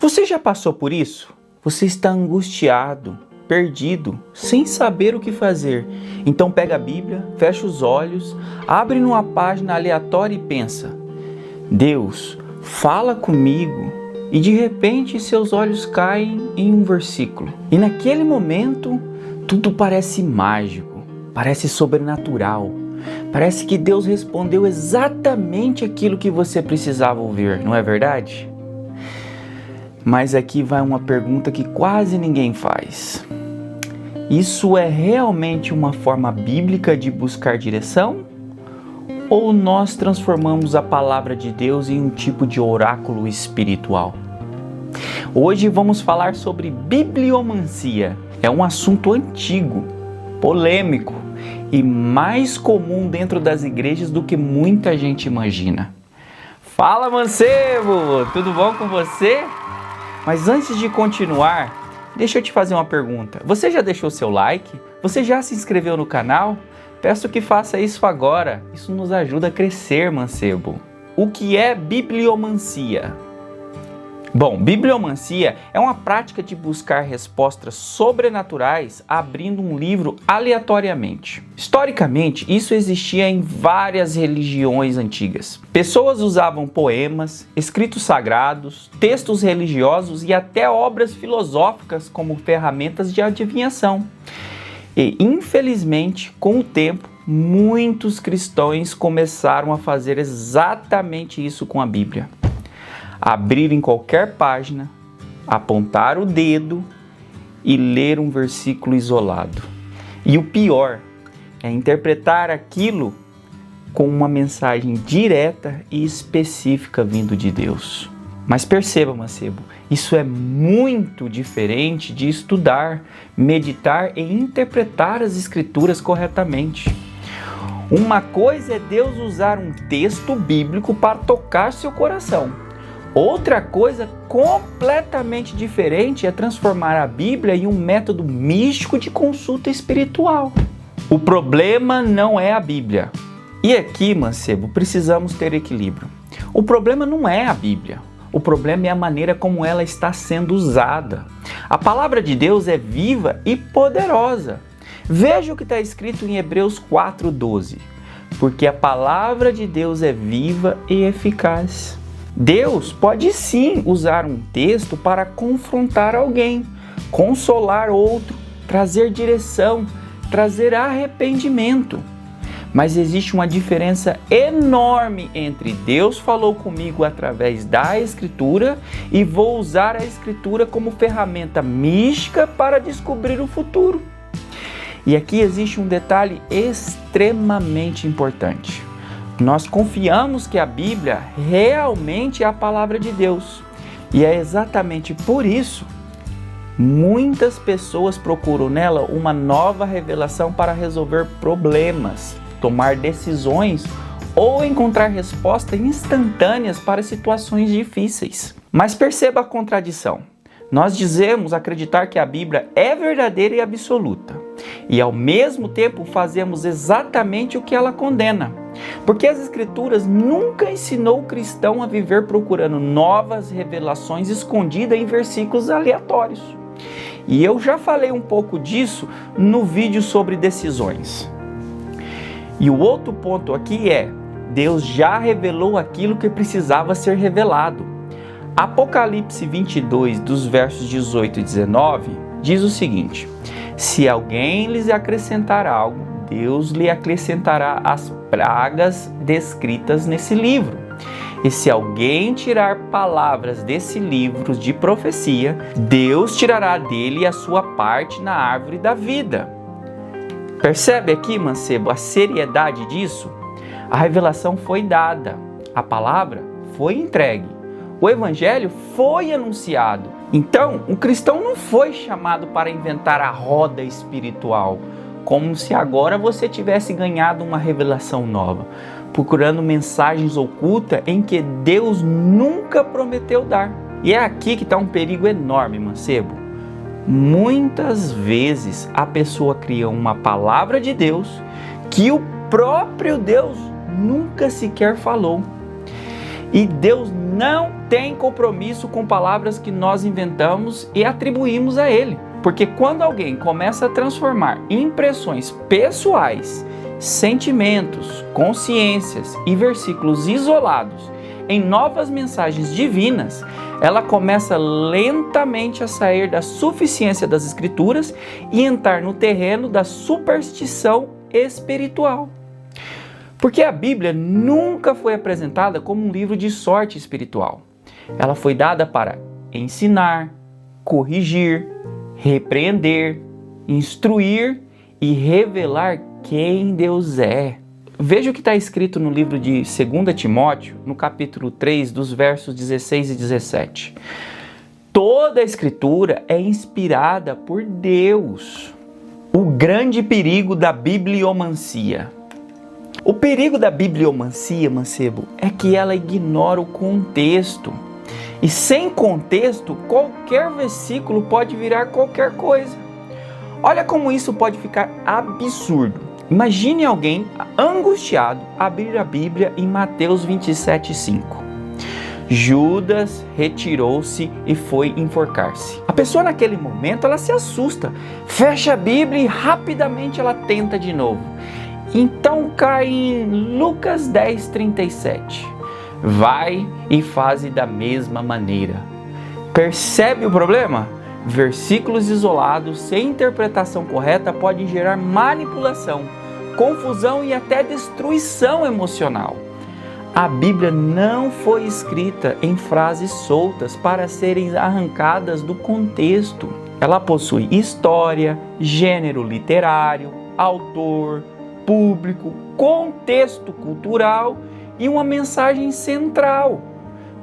Você já passou por isso? Você está angustiado, perdido, sem saber o que fazer. Então pega a Bíblia, fecha os olhos, abre numa página aleatória e pensa: Deus, fala comigo. E de repente seus olhos caem em um versículo. E naquele momento tudo parece mágico, parece sobrenatural. Parece que Deus respondeu exatamente aquilo que você precisava ouvir, não é verdade? Mas aqui vai uma pergunta que quase ninguém faz. Isso é realmente uma forma bíblica de buscar direção? Ou nós transformamos a palavra de Deus em um tipo de oráculo espiritual? Hoje vamos falar sobre bibliomancia. É um assunto antigo, polêmico e mais comum dentro das igrejas do que muita gente imagina. Fala, mancebo! Tudo bom com você? Mas antes de continuar, deixa eu te fazer uma pergunta. Você já deixou seu like? Você já se inscreveu no canal? Peço que faça isso agora. Isso nos ajuda a crescer, mancebo. O que é bibliomancia? Bom, bibliomancia é uma prática de buscar respostas sobrenaturais abrindo um livro aleatoriamente. Historicamente, isso existia em várias religiões antigas. Pessoas usavam poemas, escritos sagrados, textos religiosos e até obras filosóficas como ferramentas de adivinhação. E, infelizmente, com o tempo, muitos cristãos começaram a fazer exatamente isso com a Bíblia. Abrir em qualquer página, apontar o dedo e ler um versículo isolado. E o pior é interpretar aquilo com uma mensagem direta e específica vindo de Deus. Mas perceba, mancebo, isso é muito diferente de estudar, meditar e interpretar as Escrituras corretamente. Uma coisa é Deus usar um texto bíblico para tocar seu coração. Outra coisa completamente diferente é transformar a Bíblia em um método místico de consulta espiritual. O problema não é a Bíblia. E aqui, mancebo, precisamos ter equilíbrio. O problema não é a Bíblia. O problema é a maneira como ela está sendo usada. A palavra de Deus é viva e poderosa. Veja o que está escrito em Hebreus 4:12. Porque a palavra de Deus é viva e eficaz. Deus pode sim usar um texto para confrontar alguém, consolar outro, trazer direção, trazer arrependimento. Mas existe uma diferença enorme entre Deus falou comigo através da Escritura e vou usar a Escritura como ferramenta mística para descobrir o futuro. E aqui existe um detalhe extremamente importante. Nós confiamos que a Bíblia realmente é a palavra de Deus. E é exatamente por isso muitas pessoas procuram nela uma nova revelação para resolver problemas, tomar decisões ou encontrar respostas instantâneas para situações difíceis. Mas perceba a contradição. Nós dizemos acreditar que a Bíblia é verdadeira e absoluta. E ao mesmo tempo fazemos exatamente o que ela condena. Porque as Escrituras nunca ensinou o cristão a viver procurando novas revelações escondidas em versículos aleatórios. E eu já falei um pouco disso no vídeo sobre decisões. E o outro ponto aqui é, Deus já revelou aquilo que precisava ser revelado. Apocalipse 22, dos versos 18 e 19, diz o seguinte: se alguém lhes acrescentar algo, Deus lhe acrescentará as pragas descritas nesse livro. E se alguém tirar palavras desse livro de profecia, Deus tirará dele a sua parte na árvore da vida. Percebe aqui, mancebo, a seriedade disso? A revelação foi dada, a palavra foi entregue, o evangelho foi anunciado. Então, o cristão não foi chamado para inventar a roda espiritual, como se agora você tivesse ganhado uma revelação nova, procurando mensagens ocultas em que Deus nunca prometeu dar. E é aqui que está um perigo enorme, mancebo. Muitas vezes a pessoa cria uma palavra de Deus que o próprio Deus nunca sequer falou. E Deus não tem compromisso com palavras que nós inventamos e atribuímos a Ele. Porque quando alguém começa a transformar impressões pessoais, sentimentos, consciências e versículos isolados em novas mensagens divinas, ela começa lentamente a sair da suficiência das Escrituras e entrar no terreno da superstição espiritual. Porque a Bíblia nunca foi apresentada como um livro de sorte espiritual. Ela foi dada para ensinar, corrigir, repreender, instruir e revelar quem Deus é. Veja o que está escrito no livro de 2 Timóteo, no capítulo 3, dos versos 16 e 17. Toda a Escritura é inspirada por Deus. O grande perigo da bibliomancia. O perigo da bibliomancia, mancebo, é que ela ignora o contexto. E sem contexto, qualquer versículo pode virar qualquer coisa. Olha como isso pode ficar absurdo. Imagine alguém angustiado abrir a Bíblia em Mateus 27:5. Judas retirou-se e foi enforcar-se. A pessoa naquele momento ela se assusta, fecha a Bíblia e rapidamente ela tenta de novo. Então cai em Lucas 10:37. Vai e faze da mesma maneira. Percebe o problema? Versículos isolados sem interpretação correta podem gerar manipulação, confusão e até destruição emocional. A Bíblia não foi escrita em frases soltas para serem arrancadas do contexto. Ela possui história, gênero literário, autor, público, contexto cultural e uma mensagem central.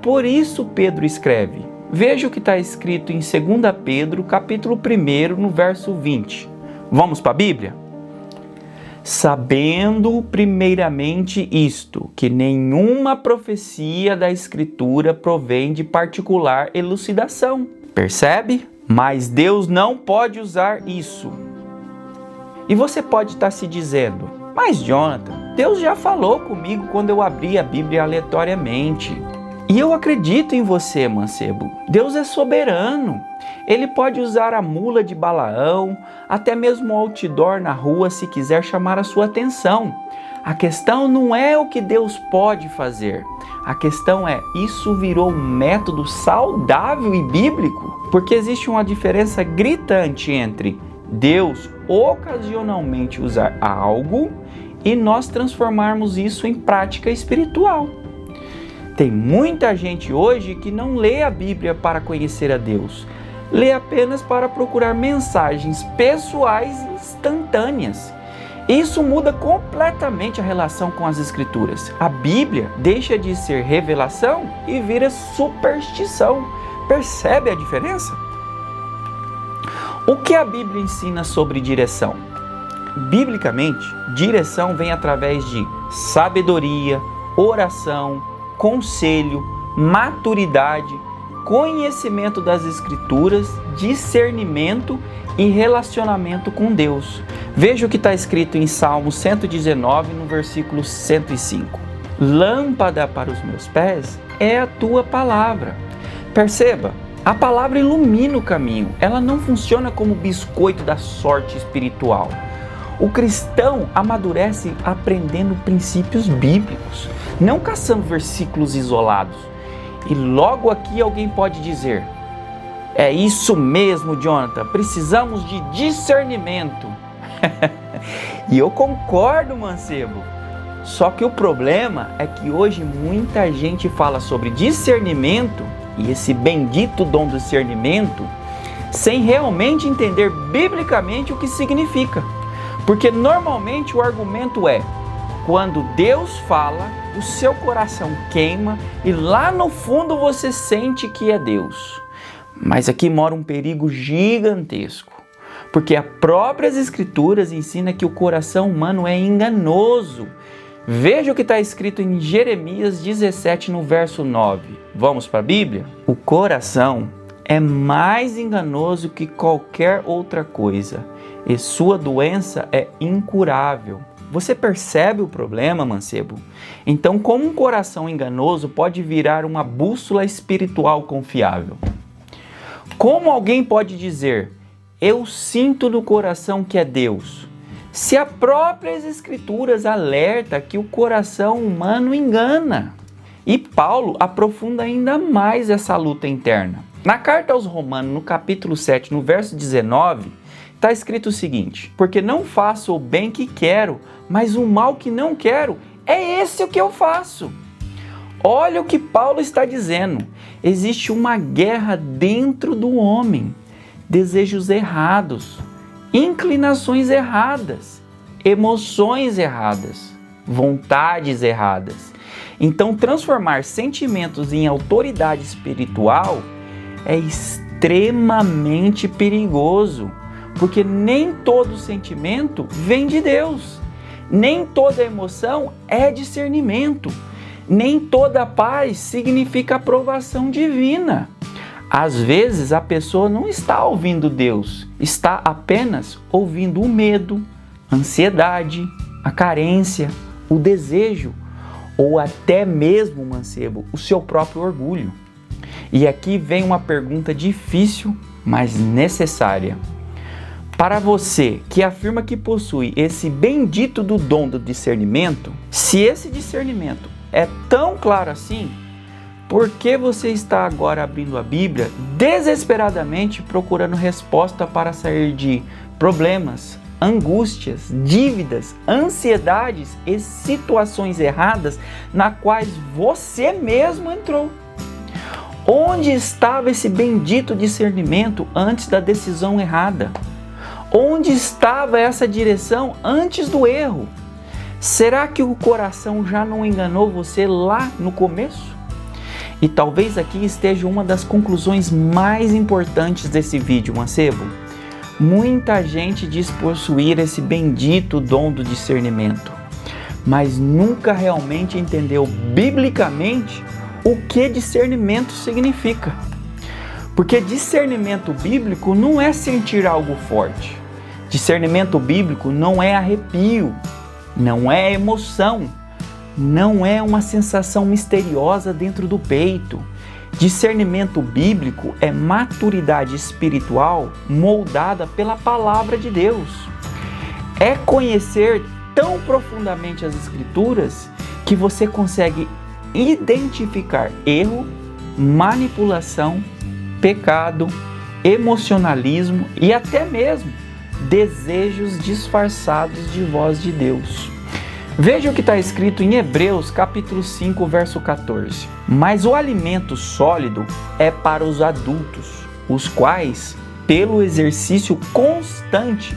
Por isso Pedro escreve. Veja o que está escrito em 2 Pedro, capítulo 1, no verso 20. Vamos para a Bíblia? Sabendo primeiramente isto, que nenhuma profecia da Escritura provém de particular elucidação. Percebe? Mas Deus não pode usar isso. E você pode estar se dizendo, mas Jonathan, Deus já falou comigo quando eu abri a Bíblia aleatoriamente. E eu acredito em você, mancebo. Deus é soberano. Ele pode usar a mula de Balaão, até mesmo o outdoor na rua se quiser chamar a sua atenção. A questão não é o que Deus pode fazer. A questão é, isso virou um método saudável e bíblico? Porque existe uma diferença gritante entre Deus ocasionalmente usar algo e nós transformarmos isso em prática espiritual. Tem muita gente hoje que não lê a Bíblia para conhecer a Deus. Lê apenas para procurar mensagens pessoais e instantâneas. Isso muda completamente a relação com as Escrituras. A Bíblia deixa de ser revelação e vira superstição. Percebe a diferença? O que a Bíblia ensina sobre direção? Biblicamente, direção vem através de sabedoria, oração, conselho, maturidade, conhecimento das Escrituras, discernimento e relacionamento com Deus. Veja o que está escrito em Salmo 119, no versículo 105. Lâmpada para os meus pés é a tua palavra. Perceba, a palavra ilumina o caminho. Ela não funciona como biscoito da sorte espiritual. O cristão amadurece aprendendo princípios bíblicos, não caçando versículos isolados. E logo aqui alguém pode dizer, é isso mesmo, Jonathan, precisamos de discernimento. E eu concordo, mancebo. Só que o problema é que hoje muita gente fala sobre discernimento e esse bendito dom do discernimento sem realmente entender biblicamente o que significa. Porque normalmente o argumento é, quando Deus fala, o seu coração queima e lá no fundo você sente que é Deus. Mas aqui mora um perigo gigantesco, porque as próprias Escrituras ensinam que o coração humano é enganoso. Veja o que está escrito em Jeremias 17, no verso 9. Vamos para a Bíblia? O coração é mais enganoso que qualquer outra coisa, e sua doença é incurável. Você percebe o problema, mancebo? Então, como um coração enganoso pode virar uma bússola espiritual confiável? Como alguém pode dizer, eu sinto no coração que é Deus, se as próprias Escrituras alertam que o coração humano engana? E Paulo aprofunda ainda mais essa luta interna. Na carta aos Romanos, no capítulo 7, no verso 19, está escrito o seguinte: porque não faço o bem que quero, mas o mal que não quero, é esse o que eu faço. Olha o que Paulo está dizendo. Existe uma guerra dentro do homem. Desejos errados, inclinações erradas, emoções erradas, vontades erradas. Então, transformar sentimentos em autoridade espiritual é extremamente perigoso, porque nem todo sentimento vem de Deus, nem toda emoção é discernimento, nem toda paz significa aprovação divina. Às vezes a pessoa não está ouvindo Deus, está apenas ouvindo o medo, a ansiedade, a carência, o desejo, ou até mesmo, mancebo, o seu próprio orgulho. E aqui vem uma pergunta difícil, mas necessária. Para você que afirma que possui esse bendito do dom do discernimento, se esse discernimento é tão claro assim, por que você está agora abrindo a Bíblia desesperadamente procurando resposta para sair de problemas, angústias, dívidas, ansiedades e situações erradas na quais você mesmo entrou? Onde estava esse bendito discernimento antes da decisão errada? Onde estava essa direção antes do erro? Será que o coração já não enganou você lá no começo? E talvez aqui esteja uma das conclusões mais importantes desse vídeo, mancebo. Muita gente diz possuir esse bendito dom do discernimento, mas nunca realmente entendeu biblicamente o que discernimento significa. Porque discernimento bíblico não é sentir algo forte. Discernimento bíblico não é arrepio, não é emoção, não é uma sensação misteriosa dentro do peito. Discernimento bíblico é maturidade espiritual moldada pela palavra de Deus. É conhecer tão profundamente as Escrituras que você consegue identificar erro, manipulação, pecado, emocionalismo e até mesmo desejos disfarçados de voz de Deus. Veja o que está escrito em Hebreus capítulo 5, verso 14. Mas o alimento sólido é para os adultos, os quais, pelo exercício constante,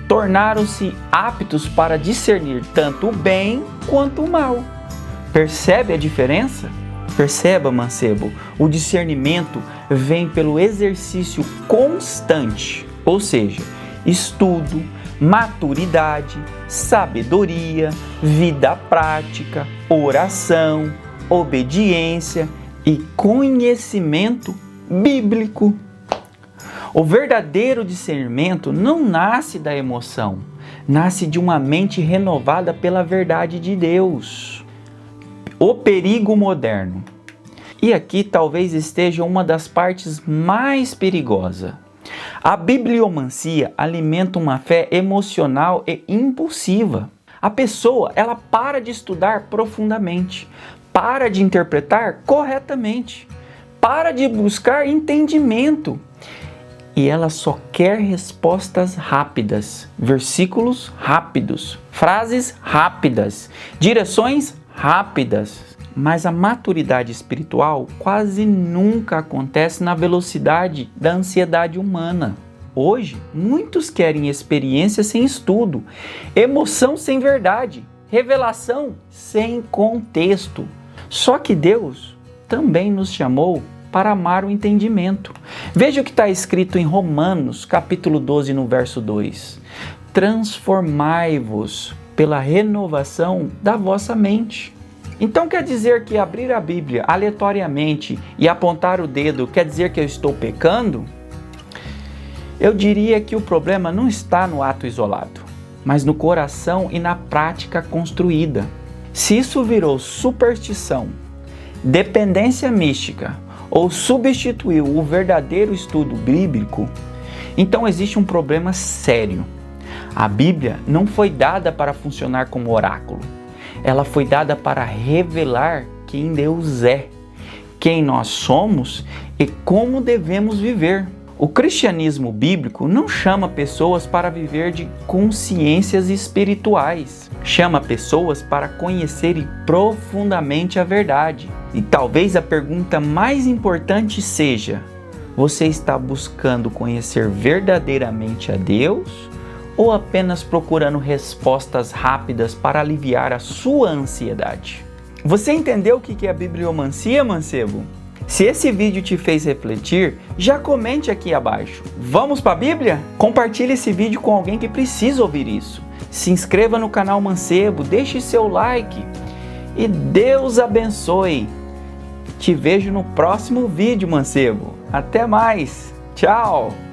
tornaram-se aptos para discernir tanto o bem quanto o mal. Percebe a diferença? Perceba, mancebo, o discernimento vem pelo exercício constante, ou seja, estudo, maturidade, sabedoria, vida prática, oração, obediência e conhecimento bíblico. O verdadeiro discernimento não nasce da emoção, nasce de uma mente renovada pela verdade de Deus. O perigo moderno. E aqui talvez esteja uma das partes mais perigosas. A bibliomancia alimenta uma fé emocional e impulsiva. A pessoa, ela para de estudar profundamente, para de interpretar corretamente, para de buscar entendimento. E ela só quer respostas rápidas, versículos rápidos, frases rápidas, direções rápidas. Mas a maturidade espiritual quase nunca acontece na velocidade da ansiedade humana. Hoje, muitos querem experiência sem estudo, emoção sem verdade, revelação sem contexto. Só que Deus também nos chamou para amar o entendimento. Veja o que está escrito em Romanos, capítulo 12, no verso 2. Transformai-vos pela renovação da vossa mente. Então quer dizer que abrir a Bíblia aleatoriamente e apontar o dedo quer dizer que eu estou pecando? Eu diria que o problema não está no ato isolado, mas no coração e na prática construída. Se isso virou superstição, dependência mística ou substituiu o verdadeiro estudo bíblico, então existe um problema sério. A Bíblia não foi dada para funcionar como oráculo. Ela foi dada para revelar quem Deus é, quem nós somos e como devemos viver. O cristianismo bíblico não chama pessoas para viver de consciências espirituais. Chama pessoas para conhecerem profundamente a verdade. E talvez a pergunta mais importante seja: você está buscando conhecer verdadeiramente a Deus ou apenas procurando respostas rápidas para aliviar a sua ansiedade? Você entendeu o que é a bibliomancia, mancebo? Se esse vídeo te fez refletir, já comente aqui abaixo. Vamos para a Bíblia? Compartilhe esse vídeo com alguém que precisa ouvir isso. Se inscreva no canal Mancebo, deixe seu like e Deus abençoe. Te vejo no próximo vídeo, mancebo. Até mais. Tchau.